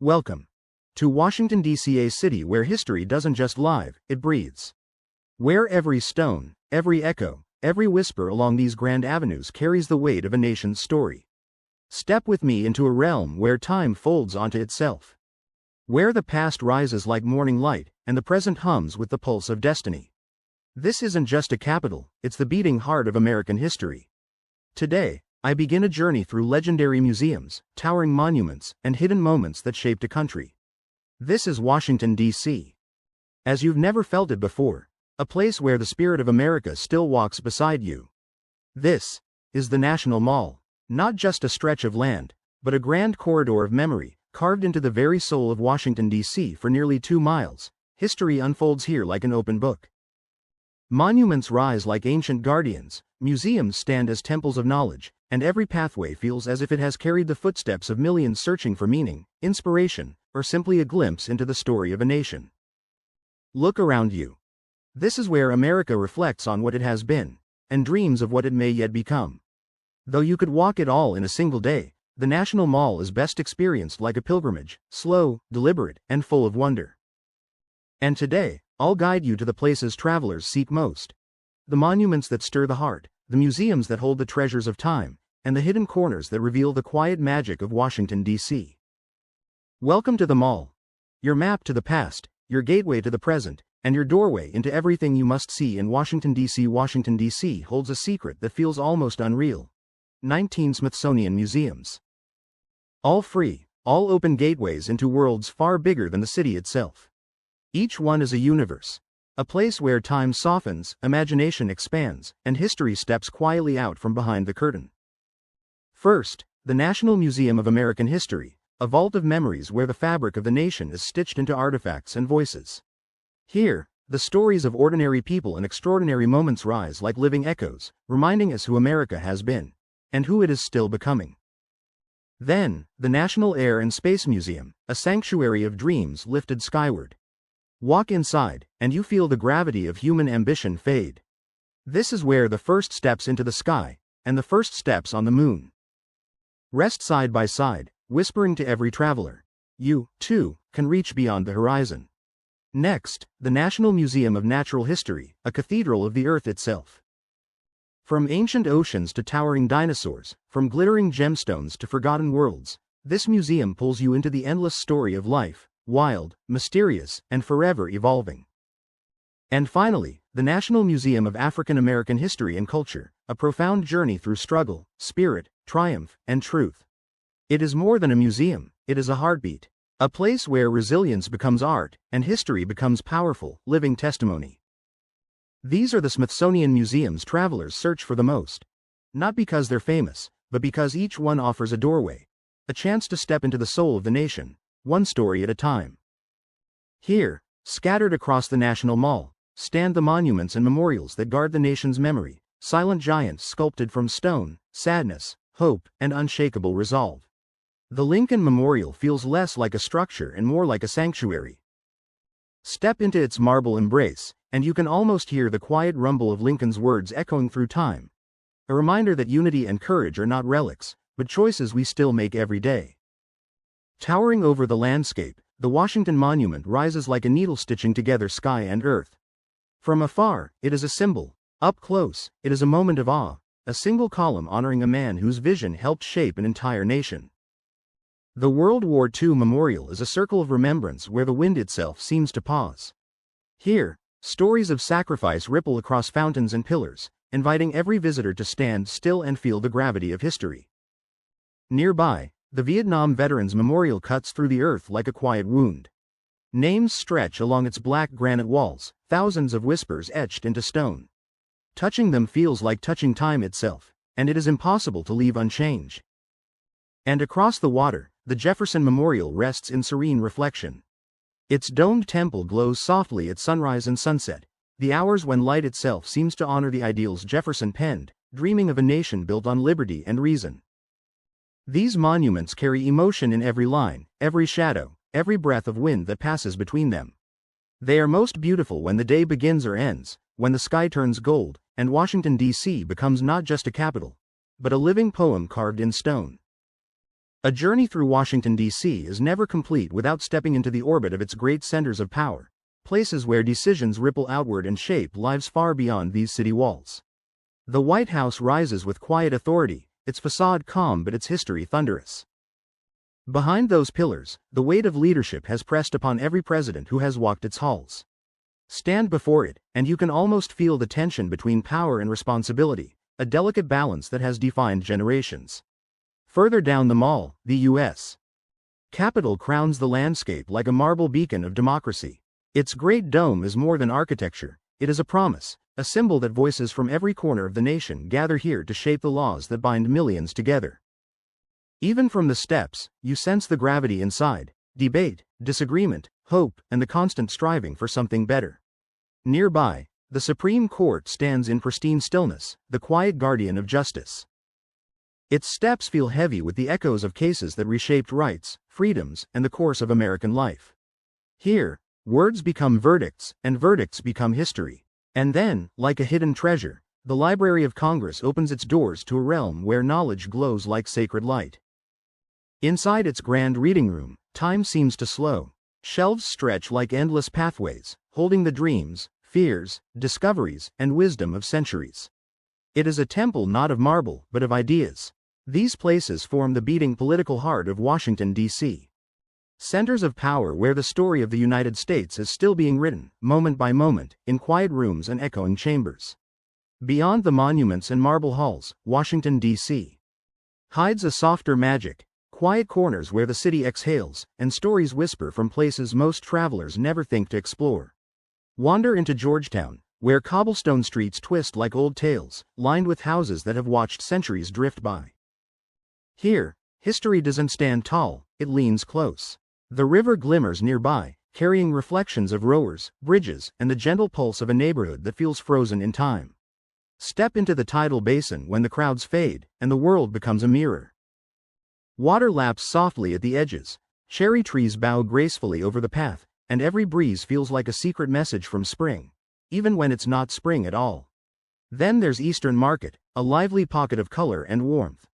Welcome to Washington, D.C., a city where history doesn't just live, it breathes. Where every stone, every echo, every whisper along these grand avenues carries the weight of a nation's story. Step with me into a realm where time folds onto itself. Where the past rises like morning light, and the present hums with the pulse of destiny. This isn't just a capital, it's the beating heart of American history. Today, I begin a journey through legendary museums, towering monuments, and hidden moments that shaped a country. This is Washington, D.C. As you've never felt it before, a place where the spirit of America still walks beside you. This is the National Mall, not just a stretch of land, but a grand corridor of memory, carved into the very soul of Washington, D.C. For nearly 2 miles. History unfolds here like an open book. Monuments rise like ancient guardians, museums stand as temples of knowledge, and every pathway feels as if it has carried the footsteps of millions searching for meaning, inspiration, or simply a glimpse into the story of a nation. Look around you. This is where America reflects on what it has been, and dreams of what it may yet become. Though you could walk it all in a single day, the National Mall is best experienced like a pilgrimage, slow, deliberate, and full of wonder. And today, I'll guide you to the places travelers seek most. The monuments that stir the heart, the museums that hold the treasures of time, and the hidden corners that reveal the quiet magic of Washington, D.C. Welcome to the Mall. Your map to the past, your gateway to the present, and your doorway into everything you must see in Washington, D.C. Washington, D.C. holds a secret that feels almost unreal. 19 Smithsonian museums. All free, all open gateways into worlds far bigger than the city itself. Each one is a universe. A place where time softens, imagination expands, and history steps quietly out from behind the curtain. First, the National Museum of American History, a vault of memories where the fabric of the nation is stitched into artifacts and voices. Here, the stories of ordinary people and extraordinary moments rise like living echoes, reminding us who America has been, and who it is still becoming. Then, the National Air and Space Museum, a sanctuary of dreams lifted skyward. Walk inside, and you feel the gravity of human ambition fade. This is where the first steps into the sky, and the first steps on the moon. Rest side by side, whispering to every traveler. You, too, can reach beyond the horizon. Next, the National Museum of Natural History, a cathedral of the earth itself. From ancient oceans to towering dinosaurs, from glittering gemstones to forgotten worlds, this museum pulls you into the endless story of life. Wild, mysterious, and forever evolving. And finally, the National Museum of African American History and Culture, a profound journey through struggle, spirit, triumph, and truth. It is more than a museum, it is a heartbeat, a place where resilience becomes art, and history becomes powerful, living testimony. These are the Smithsonian museums travelers search for the most. Not because they're famous, but because each one offers a doorway, a chance to step into the soul of the nation. One story at a time. Here, scattered across the National Mall, stand the monuments and memorials that guard the nation's memory, silent giants sculpted from stone, sadness, hope, and unshakable resolve. The Lincoln Memorial feels less like a structure and more like a sanctuary. Step into its marble embrace, and you can almost hear the quiet rumble of Lincoln's words echoing through time. A reminder that unity and courage are not relics, but choices we still make every day. Towering over the landscape, the Washington Monument rises like a needle stitching together sky and earth. From afar, it is a symbol. Up close, it is a moment of awe, a single column honoring a man whose vision helped shape an entire nation. The World War II Memorial is a circle of remembrance where the wind itself seems to pause. Here, stories of sacrifice ripple across fountains and pillars, inviting every visitor to stand still and feel the gravity of history. Nearby, the Vietnam Veterans Memorial cuts through the earth like a quiet wound. Names stretch along its black granite walls, thousands of whispers etched into stone. Touching them feels like touching time itself, and it is impossible to leave unchanged. And across the water, the Jefferson Memorial rests in serene reflection. Its domed temple glows softly at sunrise and sunset, the hours when light itself seems to honor the ideals Jefferson penned, dreaming of a nation built on liberty and reason. These monuments carry emotion in every line, every shadow, every breath of wind that passes between them. They are most beautiful when the day begins or ends, when the sky turns gold, and Washington, D.C. becomes not just a capital, but a living poem carved in stone. A journey through Washington, D.C. is never complete without stepping into the orbit of its great centers of power, places where decisions ripple outward and shape lives far beyond these city walls. The White House rises with quiet authority, its facade calm but its history thunderous. Behind those pillars, the weight of leadership has pressed upon every president who has walked its halls. Stand before it, and you can almost feel the tension between power and responsibility, a delicate balance that has defined generations. Further down the mall, the U.S. Capitol crowns the landscape like a marble beacon of democracy. Its great dome is more than architecture, it is a promise, a symbol that voices from every corner of the nation gather here to shape the laws that bind millions together. Even from the steps, you sense the gravity inside: debate, disagreement, hope, and the constant striving for something better. Nearby, the Supreme Court stands in pristine stillness, the quiet guardian of justice. Its steps feel heavy with the echoes of cases that reshaped rights, freedoms, and the course of American life. Here, words become verdicts, and verdicts become history. And then, like a hidden treasure, the Library of Congress opens its doors to a realm where knowledge glows like sacred light. Inside its grand reading room, time seems to slow. Shelves stretch like endless pathways, holding the dreams, fears, discoveries, and wisdom of centuries. It is a temple not of marble, but of ideas. These places form the beating political heart of Washington, D.C. Centers of power where the story of the United States is still being written, moment by moment, in quiet rooms and echoing chambers. Beyond the monuments and marble halls, Washington, D.C. hides a softer magic, quiet corners where the city exhales, and stories whisper from places most travelers never think to explore. Wander into Georgetown, where cobblestone streets twist like old tales, lined with houses that have watched centuries drift by. Here, history doesn't stand tall, it leans close. The river glimmers nearby, carrying reflections of rowers, bridges, and the gentle pulse of a neighborhood that feels frozen in time. Step into the tidal basin when the crowds fade, and the world becomes a mirror. Water laps softly at the edges, cherry trees bow gracefully over the path, and every breeze feels like a secret message from spring, even when it's not spring at all. Then there's Eastern Market, a lively pocket of color and warmth.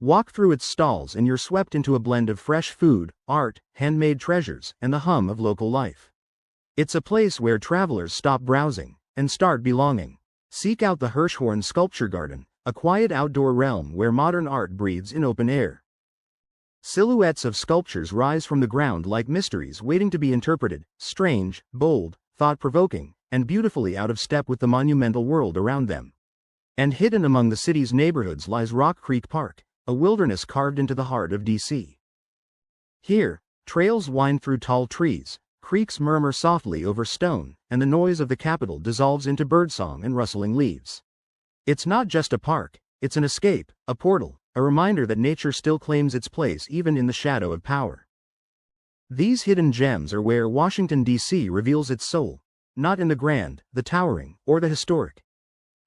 Walk through its stalls and you're swept into a blend of fresh food, art, handmade treasures, and the hum of local life. It's a place where travelers stop browsing and start belonging. Seek out the Hirshhorn Sculpture Garden, a quiet outdoor realm where modern art breathes in open air. Silhouettes of sculptures rise from the ground like mysteries waiting to be interpreted, strange, bold, thought-provoking, and beautifully out of step with the monumental world around them. And hidden among the city's neighborhoods lies Rock Creek Park, a wilderness carved into the heart of D.C. Here, trails wind through tall trees, creeks murmur softly over stone, and the noise of the Capitol dissolves into birdsong and rustling leaves. It's not just a park, it's an escape, a portal, a reminder that nature still claims its place even in the shadow of power. These hidden gems are where Washington, D.C. reveals its soul, not in the grand, the towering, or the historic,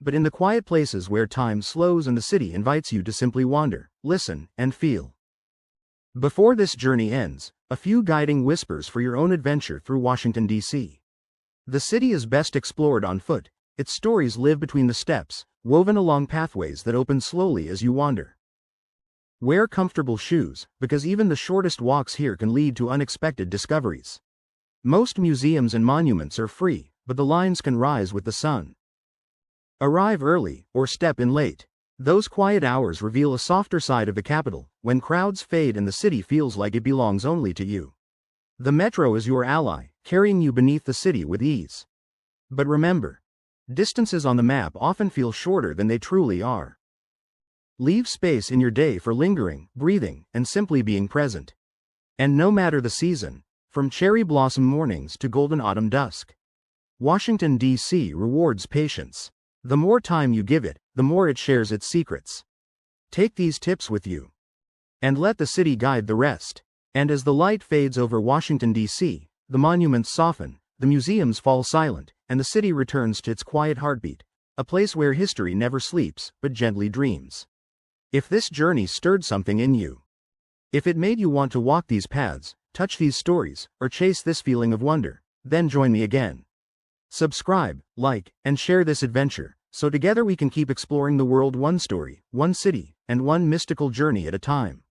but in the quiet places where time slows and the city invites you to simply wander, listen, and feel. Before this journey ends, a few guiding whispers for your own adventure through Washington, D.C. The city is best explored on foot, its stories live between the steps, woven along pathways that open slowly as you wander. Wear comfortable shoes, because even the shortest walks here can lead to unexpected discoveries. Most museums and monuments are free, but the lines can rise with the sun. Arrive early, or step in late. Those quiet hours reveal a softer side of the Capitol, when crowds fade and the city feels like it belongs only to you. The metro is your ally, carrying you beneath the city with ease. But remember, distances on the map often feel shorter than they truly are. Leave space in your day for lingering, breathing, and simply being present. And no matter the season, from cherry blossom mornings to golden autumn dusk, Washington, D.C. rewards patience. The more time you give it, the more it shares its secrets. Take these tips with you, and let the city guide the rest. And as the light fades over Washington, D.C., the monuments soften, the museums fall silent, and the city returns to its quiet heartbeat, a place where history never sleeps, but gently dreams. If this journey stirred something in you, if it made you want to walk these paths, touch these stories, or chase this feeling of wonder, then join me again. Subscribe, like, and share this adventure, so together we can keep exploring the world one story, one city, and one mystical journey at a time.